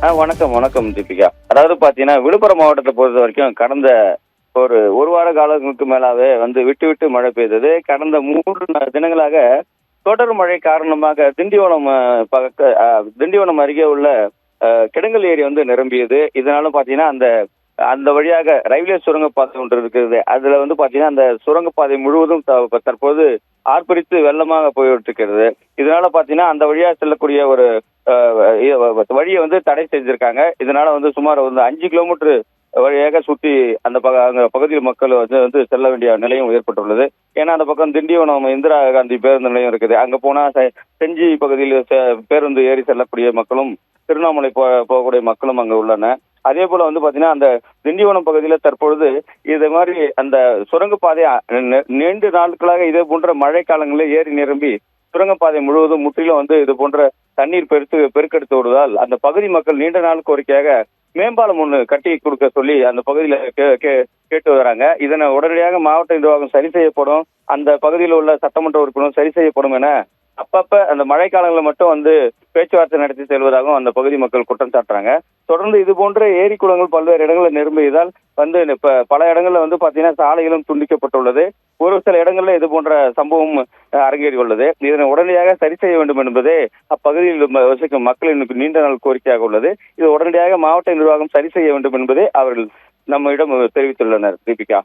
வணக்கம் வணக்கம் தீபிகா. அதாவது பாத்தீங்கன்னா விழுப்புரம் மாவட்டத்தை பொறுத்த வரைக்கும் கடந்த ஒரு வார காலங்களுக்கு மேலாவே விட்டு விட்டு மழை பெய்தது. கடந்த 3 தினங்களாக தொடர் மழை காரணமாக திண்டிவனம் அருகே உள்ள கிடங்கல் ஏரி நிரம்பியது. இதனால பாத்தீங்கன்னா அந்த அந்த வழியாக ரயில்வே சுரங்கப்பாதை ஒன்று இருக்கிறது. அதுல பாத்தீங்கன்னா அந்த சுரங்கப்பாதை முழுவதும் தற்போது ஆர்ப்பரித்து வெள்ளமாக போயிட்டு. இதனால பாத்தீங்கன்னா அந்த வழியா செல்லக்கூடிய ஒரு வழியை தடை செஞ்சிருக்காங்க. இதனால சுமார் 5 கிலோமீட்டர் வழியாக சுற்றி அந்த பகுதியில் மக்கள் செல்ல வேண்டிய நிலையும் ஏற்பட்டுள்ளது. ஏன்னா அந்த பக்கம் திண்டிவனம் இந்திரா காந்தி பேருந்து நிலையம் இருக்குது. அங்க போனா செஞ்சி பகுதியில் பேருந்து ஏறி செல்லக்கூடிய மக்களும் திருவண்ணாமலை போகக்கூடிய மக்களும் அங்க உள்ளன. அதே போல பாத்தீங்கன்னா அந்த திண்டிவனம் பகுதியில தற்பொழுது இது மாதிரி அந்த சுரங்கப்பாதை நீண்ட நாட்களாக இதே போன்ற மழை காலங்களில் ஏறி நிரம்பி சுரங்கப்பாதை முழுவதும் முற்றிலும் இது போன்ற தண்ணீர் பெருக்கெடுத்து விடுவதால் அந்த பகுதி மக்கள் நீண்ட நாள் கோரிக்கையாக மேம்பாலம் ஒன்று கட்டி கொடுக்க சொல்லி அந்த பகுதியில கேட்டு வராங்க. இதனை உடனடியாக மாவட்ட நிர்வாகம் சரி செய்யப்படும், அந்த பகுதியில் உள்ள சட்டமன்ற உறுப்பினரும் சரி செய்யப்படும் என அப்பப்ப அந்த மழை காலங்களில் மட்டும் பேச்சுவார்த்தை நடத்தி செல்வதாகவும் அந்த பகுதி மக்கள் குற்றம் சாட்டுறாங்க. தொடர்ந்து இது போன்ற ஏரி குளங்கள் பல்வேறு இடங்களில் நிரம்பியதால் இப்ப பல இடங்கள்ல பாத்தீங்கன்னா சாலைகளும் துண்டிக்கப்பட்டுள்ளது. ஒரு சில இடங்கள்ல இது போன்ற சம்பவம் அரங்கேறி உள்ளது. இதனை உடனடியாக சரி செய்ய வேண்டும் என்பதே அப்பகுதியில் வசிக்கும் மக்களின் நீண்ட நாள் கோரிக்கையாக உள்ளது. இது உடனடியாக மாவட்ட நிர்வாகம் சரி செய்ய வேண்டும் என்பதே அவர்கள் நம்மிடம் தெரிவித்துள்ளனர். தீபிகா.